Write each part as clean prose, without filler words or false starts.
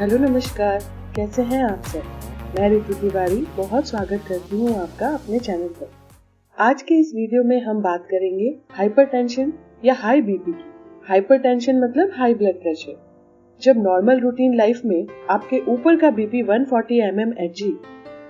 Hello नमस्कार, कैसे हैं आप सब? मैं ऋतु तिवारी बहुत स्वागत करती हूँ आपका अपने चैनल पर। आज के इस वीडियो में हम बात करेंगे हाइपरटेंशन या हाई बीपी की। हाइपरटेंशन मतलब हाई ब्लड प्रेशर। जब नॉर्मल रूटीन लाइफ में आपके ऊपर का बीपी 140 mmHg,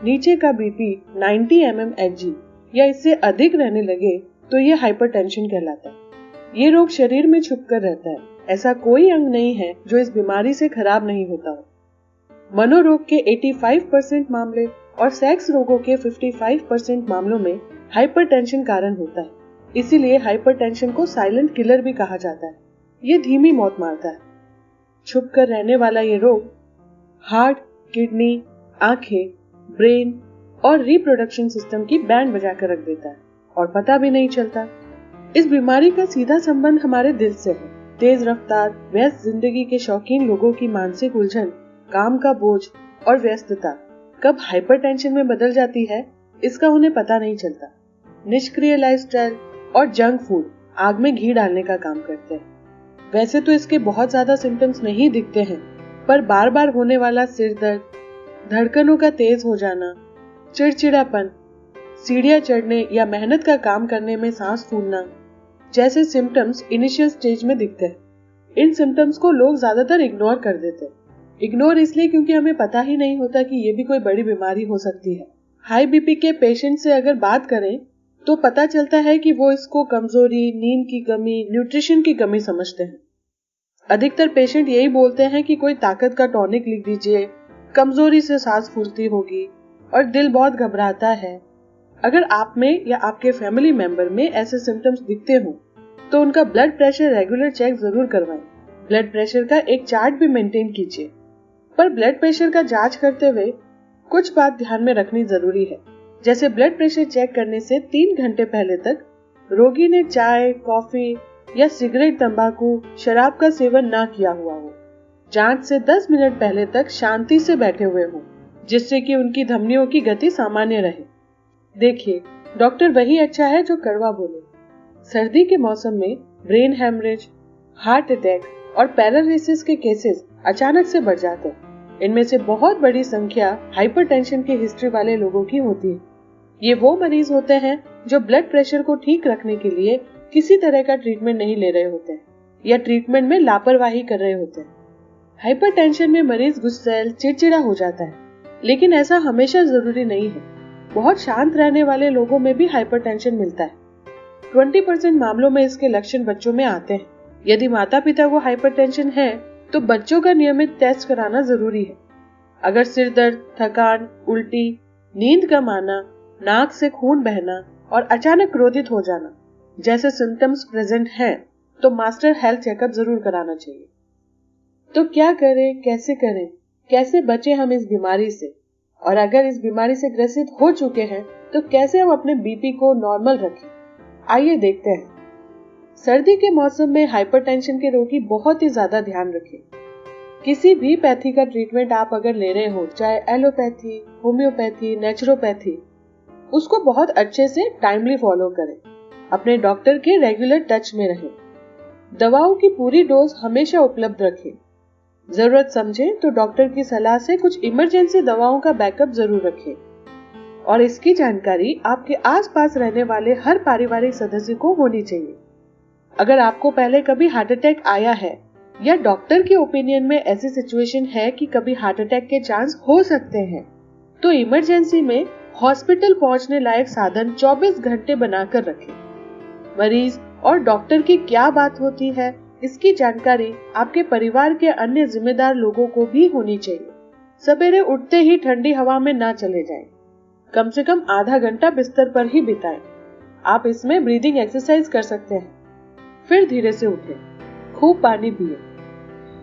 नीचे का बीपी 90 mmHg या इससे अधिक रहने लगे तो ये हाइपरटेंशन कहलाता है। ये रोग शरीर में छुपकर रहता है। ऐसा कोई अंग नहीं है जो इस बीमारी से खराब नहीं होता हो। मनोरोग के 85% मामले और सेक्स रोगों के 55% मामलों में हाइपरटेंशन कारण होता है। इसीलिए हाइपरटेंशन को साइलेंट किलर भी कहा जाता है। ये धीमी मौत मारता है। छुपकर रहने वाला ये रोग हार्ट, किडनी, आंखें, ब्रेन और रिप्रोडक्शन सिस्टम की बैंड बजाकर रख देता है और पता भी नहीं चलता। इस बीमारी का सीधा संबंध हमारे दिल से है। तेज रफ्तार, व्यस्त जिंदगी के शौकीन लोगों की मानसिक उलझन, काम का बोझ और व्यस्तता कब हाइपरटेंशन में बदल जाती है, इसका उन्हें पता नहीं चलता। निष्क्रिय लाइफस्टाइल और जंक फूड आग में घी डालने का काम करते हैं। वैसे तो इसके बहुत ज्यादा सिम्टम्स नहीं दिखते हैं, पर बार बार होने वाला सिर दर्द, धड़कनों का तेज हो जाना, चिड़चिड़ापन, सीढ़ियां चढ़ने या मेहनत का काम करने में सांस फूलना जैसे सिम्टम्स इनिशियल स्टेज में दिखते हैं। इन सिम्टम्स को लोग ज्यादातर इग्नोर कर देते हैं। इग्नोर इसलिए क्योंकि हमें पता ही नहीं होता कि ये भी कोई बड़ी बीमारी हो सकती है। हाई बीपी के पेशेंट से अगर बात करें तो पता चलता है कि वो इसको कमजोरी, नींद की कमी, न्यूट्रिशन की कमी समझते हैं। अधिकतर पेशेंट यही बोलते हैं कि कोई ताकत का टॉनिक लिख दीजिए, कमजोरी से सांस फूलती होगी और दिल बहुत घबराता है। अगर आप में या आपके फैमिली मेंबर में ऐसे सिम्टम्स दिखते हो तो उनका ब्लड प्रेशर रेगुलर चेक जरूर करवाएं। ब्लड प्रेशर का एक चार्ट भी मेंटेन कीजिए। पर ब्लड प्रेशर का जांच करते हुए कुछ बात ध्यान में रखनी जरूरी है। जैसे ब्लड प्रेशर चेक करने से 3 घंटे पहले तक रोगी ने चाय, कॉफी या सिगरेट, तंबाकू, शराब का सेवन ना किया हुआ हो। जांच से 10 मिनट पहले तक शांति से बैठे हुए हो, जिससे कि उनकी धमनियों की गति सामान्य रहे। देखिए, डॉक्टर वही अच्छा है जो कड़वा बोले। सर्दी के मौसम में ब्रेन हेमरेज, हार्ट अटैक और पैरालिसिस के केसेस अचानक से बढ़ जाते हैं। इनमें से बहुत बड़ी संख्या हाइपरटेंशन की हिस्ट्री वाले लोगों की होती है। ये वो मरीज होते हैं जो ब्लड प्रेशर को ठीक रखने के लिए किसी तरह का ट्रीटमेंट नहीं ले रहे होते हैं या ट्रीटमेंट में लापरवाही कर रहे होते हैं। हाइपरटेंशन में मरीज गुस्सैल, चिड़चिड़ा हो जाता है, लेकिन ऐसा हमेशा जरूरी नहीं है। बहुत शांत रहने वाले लोगों में भी हाइपरटेंशन मिलता है। 20% मामलों में इसके लक्षण बच्चों में आते हैं। यदि माता पिता को हाइपरटेंशन है तो बच्चों का नियमित टेस्ट कराना जरूरी है। अगर सिर दर्द, थकान, उल्टी, नींद कम आना, नाक से खून बहना और अचानक क्रोधित हो जाना जैसे सिम्टम्स प्रेजेंट हैं तो मास्टर हेल्थ चेकअप जरूर कराना चाहिए। तो क्या करें, कैसे बचें हम इस बीमारी से, और अगर इस बीमारी से ग्रसित हो चुके हैं तो कैसे हम अपने बीपी को नॉर्मल रखें? आइए देखते हैं। सर्दी के मौसम में हाइपरटेंशन के रोगी बहुत ही ज्यादा ध्यान रखें। किसी भी पैथी का ट्रीटमेंट आप अगर ले रहे हो, चाहे एलोपैथी, होम्योपैथी, नेचुरोपैथी, उसको बहुत अच्छे से टाइमली फॉलो करें। अपने डॉक्टर के रेगुलर टच में रहें। दवाओं की पूरी डोज हमेशा उपलब्ध रखें। जरूरत समझे तो डॉक्टर की सलाह से कुछ इमरजेंसी दवाओं का बैकअप जरूर रखें। और इसकी जानकारी आपके आसपास रहने वाले हर पारिवारिक सदस्य को होनी चाहिए। अगर आपको पहले कभी हार्ट अटैक आया है या डॉक्टर के ओपिनियन में ऐसी सिचुएशन है कि कभी हार्ट अटैक के चांस हो सकते हैं, तो इमरजेंसी में हॉस्पिटल पहुंचने लायक साधन 24 घंटे बनाकर रखें। मरीज और डॉक्टर की क्या बात होती है, इसकी जानकारी आपके परिवार के अन्य जिम्मेदार लोगों को भी होनी चाहिए। सवेरे उठते ही ठंडी हवा में ना चले जाएं। कम से कम आधा घंटा बिस्तर पर ही बिताएं। आप इसमें ब्रीदिंग एक्सरसाइज कर सकते हैं। फिर धीरे से उठें। खूब पानी पिए।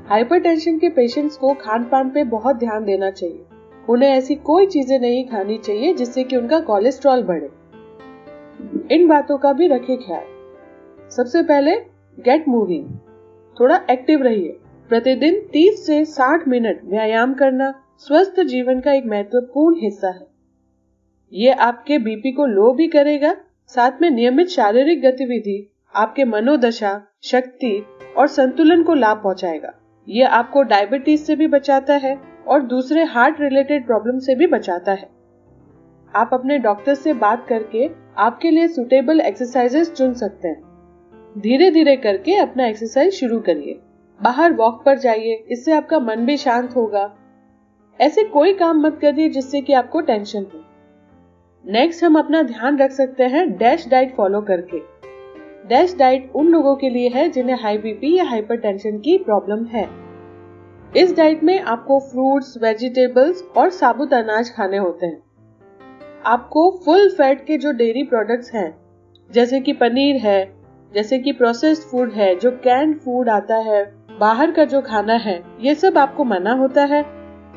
हाइपरटेंशन के पेशेंट्स को खान पान पे बहुत ध्यान देना चाहिए। उन्हें ऐसी कोई चीजें नहीं खानी चाहिए जिससे कि उनका कोलेस्ट्रॉल बढ़े। इन बातों का भी रखें ख्याल। सबसे पहले गेट मूविंग, थोड़ा एक्टिव रहिए। प्रतिदिन 30 से 60 मिनट व्यायाम करना स्वस्थ जीवन का एक महत्वपूर्ण हिस्सा है। ये आपके बीपी को लो भी करेगा, साथ में नियमित शारीरिक गतिविधि आपके मनोदशा, शक्ति और संतुलन को लाभ पहुंचाएगा। ये आपको डायबिटीज से भी बचाता है और दूसरे हार्ट रिलेटेड प्रॉब्लम से भी बचाता है। आप अपने डॉक्टर से बात करके आपके लिए सुटेबल एक्सरसाइजेस चुन सकते हैं। धीरे धीरे करके अपना एक्सरसाइज शुरू करिए। बाहर वॉक पर जाइए, इससे आपका मन भी शांत होगा। ऐसे कोई काम मत करिए जिससे कि आपको टेंशन हो। नेक्स्ट हम अपना ध्यान रख सकते हैं डैश डाइट फॉलो करके। डैश डाइट उन लोगों के लिए है जिन्हें हाई बीपी या हाइपरटेंशन की प्रॉब्लम है। इस डाइट में आपको फ्रूट्स, वेजिटेबल्स और साबुत अनाज खाने होते हैं। आपको फुल फैट के जो डेयरी प्रोडक्ट्स हैं, जैसे कि पनीर है, जैसे कि प्रोसेस्ड फूड है, जो कैंड फूड आता है, बाहर का जो खाना है, ये सब आपको मना होता है।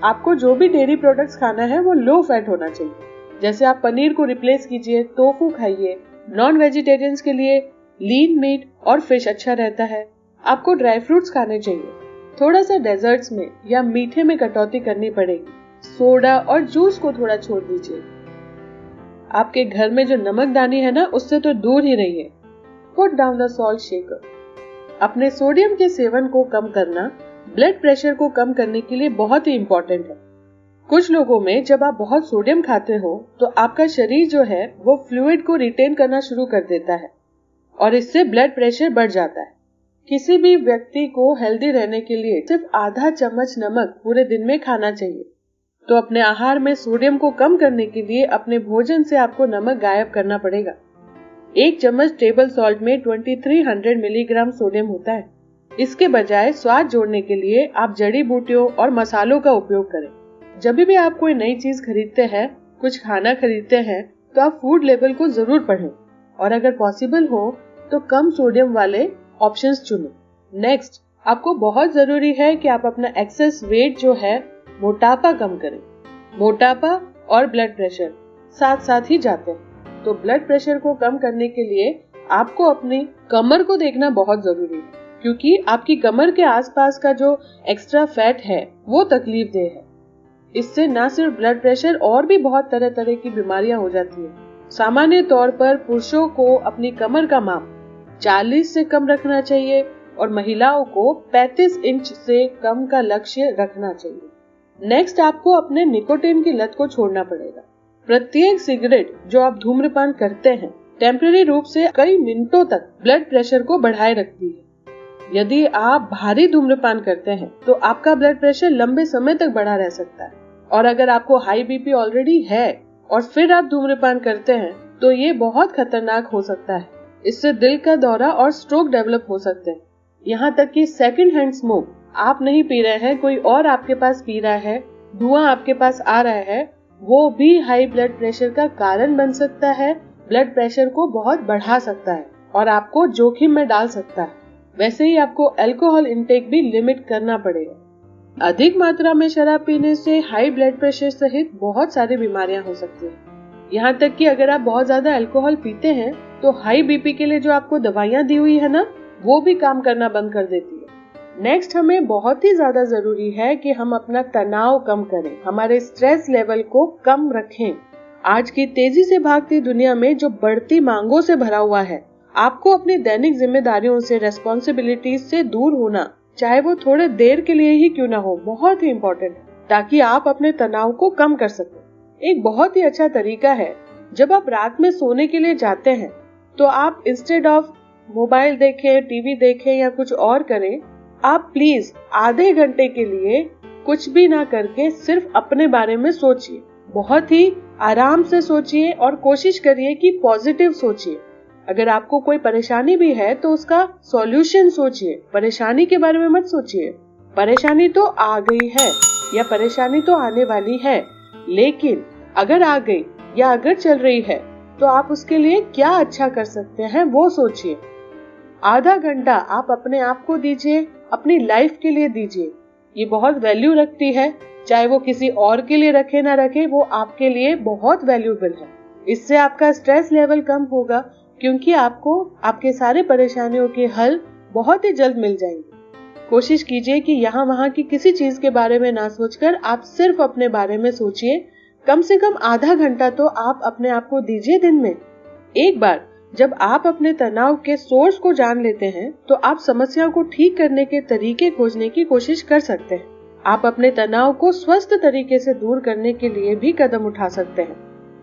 आपको जो भी डेयरी प्रोडक्ट्स खाना है वो लो फैट होना चाहिए। जैसे आप पनीर को रिप्लेस कीजिए, टोफू खाइए। नॉन वेजिटेरियंस के लिए लीन मीट और फिश अच्छा रहता है। आपको ड्राई फ्रूट्स खाने चाहिए। थोड़ा सा डेजर्ट्स में या मीठे में कटौती करनी पड़ेगी। सोडा और जूस को थोड़ा छोड़ दीजिए। आपके घर में जो नमकदानी है ना, उससे तो दूर ही रहिए। Put down the salt shaker. अपने सोडियम के सेवन को कम करना ब्लड प्रेशर को कम करने के लिए बहुत ही इम्पोर्टेंट है। कुछ लोगों में जब आप बहुत सोडियम खाते हो तो आपका शरीर जो है वो फ्लूइड को रिटेन करना शुरू कर देता है और इससे ब्लड प्रेशर बढ़ जाता है। किसी भी व्यक्ति को हेल्दी रहने के लिए सिर्फ आधा चम्मच नमक पूरे दिन में खाना चाहिए। तो अपने आहार में सोडियम को कम करने के लिए अपने भोजन से आपको नमक गायब करना पड़ेगा। 1 चम्मच टेबल सॉल्ट में 2300 मिलीग्राम सोडियम होता है। इसके बजाय स्वाद जोड़ने के लिए आप जड़ी बूटियों और मसालों का उपयोग करें। जब भी आप कोई नई चीज खरीदते हैं, कुछ खाना खरीदते हैं, तो आप फूड लेबल को जरूर पढ़ें और अगर पॉसिबल हो तो कम सोडियम वाले ऑप्शंस चुनें। नेक्स्ट, आपको बहुत जरूरी है कि आप अपना एक्सेस वेट जो है, मोटापा कम करें। मोटापा और ब्लड प्रेशर साथ साथ ही जाते हैं। तो ब्लड प्रेशर को कम करने के लिए आपको अपनी कमर को देखना बहुत जरूरी है, क्योंकि आपकी कमर के आसपास का जो एक्स्ट्रा फैट है वो तकलीफ देह है। इससे न सिर्फ ब्लड प्रेशर और भी बहुत तरह तरह की बीमारियां हो जाती है। सामान्य तौर पर पुरुषों को अपनी कमर का माप 40 से कम रखना चाहिए और महिलाओं को 35 इंच से कम का लक्ष्य रखना चाहिए। नेक्स्ट, आपको अपने निकोटीन की लत को छोड़ना पड़ेगा। प्रत्येक सिगरेट जो आप धूम्रपान करते हैं टेम्परेरी रूप से कई मिनटों तक ब्लड प्रेशर को बढ़ाए रखती है। यदि आप भारी धूम्रपान करते हैं तो आपका ब्लड प्रेशर लंबे समय तक बढ़ा रह सकता है। और अगर आपको हाई बीपी ऑलरेडी है और फिर आप धूम्रपान करते हैं तो ये बहुत खतरनाक हो सकता है। इससे दिल का दौरा और स्ट्रोक डेवलप हो सकते हैं। यहाँ तक कि सेकंड हैंड स्मोक, आप नहीं पी रहे हैं, कोई और आपके पास पी रहा है, धुआं आपके पास आ रहा है, वो भी हाई ब्लड प्रेशर का कारण बन सकता है, ब्लड प्रेशर को बहुत बढ़ा सकता है और आपको जोखिम में डाल सकता है। वैसे ही आपको अल्कोहल इंटेक भी लिमिट करना पड़ेगा। अधिक मात्रा में शराब पीने से हाई ब्लड प्रेशर सहित बहुत सारी बीमारियां हो सकती हैं। यहाँ तक कि अगर आप बहुत ज्यादा अल्कोहल पीते हैं तो हाई बीपी के लिए जो आपको दवाइयां दी हुई है ना, वो भी काम करना बंद कर देती है। नेक्स्ट, हमें बहुत ही ज्यादा जरूरी है कि हम अपना तनाव कम करें, हमारे स्ट्रेस लेवल को कम रखें। आज की तेजी से भागती दुनिया में जो बढ़ती मांगों से भरा हुआ है, आपको अपनी दैनिक जिम्मेदारियों से, रेस्पॉन्सिबिलिटीज से दूर होना, चाहे वो थोड़े देर के लिए ही क्यों ना हो, बहुत ही इम्पोर्टेंट है ताकि आप अपने तनाव को कम कर सकें। एक बहुत ही अच्छा तरीका है, जब आप रात में सोने के लिए जाते हैं तो आप इंस्टेड ऑफ मोबाइल देखें, टीवी देखें या कुछ और करें, आप प्लीज आधे घंटे के लिए कुछ भी ना करके सिर्फ अपने बारे में सोचिए। बहुत ही आराम से सोचिए और कोशिश करिए कि पॉजिटिव सोचिए। अगर आपको कोई परेशानी भी है तो उसका सॉल्यूशन सोचिए, परेशानी के बारे में मत सोचिए। परेशानी तो आ गई है या परेशानी तो आने वाली है, लेकिन अगर आ गई या अगर चल रही है तो आप उसके लिए क्या अच्छा कर सकते हैं वो सोचिए। आधा घंटा आप अपने आप को दीजिए, अपनी लाइफ के लिए दीजिए। ये बहुत वैल्यू रखती है, चाहे वो किसी और के लिए रखे ना रखे, वो आपके लिए बहुत वैल्यूएबल है। इससे आपका स्ट्रेस लेवल कम होगा, क्योंकि आपको आपके सारे परेशानियों के हल बहुत ही जल्द मिल जाएंगे। कोशिश कीजिए कि यहाँ वहाँ की किसी चीज के बारे में ना सोचकर आप सिर्फ अपने बारे में सोचिए। कम से कम आधा घंटा तो आप अपने आप को दीजिए दिन में। एक बार जब आप अपने तनाव के सोर्स को जान लेते हैं तो आप समस्या को ठीक करने के तरीके खोजने की कोशिश कर सकते हैं। आप अपने तनाव को स्वस्थ तरीके से दूर करने के लिए भी कदम उठा सकते हैं।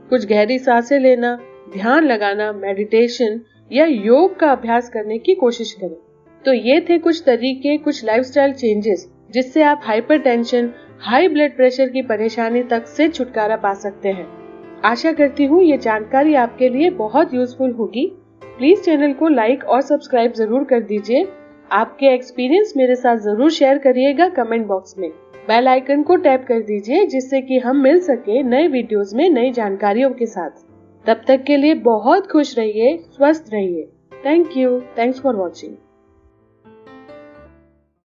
कुछ गहरी सांसें लेना, ध्यान लगाना, मेडिटेशन या योग का अभ्यास करने की कोशिश करें। तो ये थे कुछ तरीके, कुछ लाइफस्टाइल चेंजेस जिससे आप हाइपरटेंशन, हाई ब्लड प्रेशर की परेशानी तक से छुटकारा पा सकते हैं। आशा करती हूँ ये जानकारी आपके लिए बहुत यूजफुल होगी। प्लीज चैनल को लाइक और सब्सक्राइब जरूर कर दीजिए। आपके एक्सपीरियंस मेरे साथ जरूर शेयर करिएगा कमेंट बॉक्स में। बेल आइकन को टैप कर दीजिए जिससे कि हम मिल सके नए वीडियोस में नई जानकारियों के साथ। तब तक के लिए बहुत खुश रहिए, स्वस्थ रहिए। Thank you. Thanks for watching.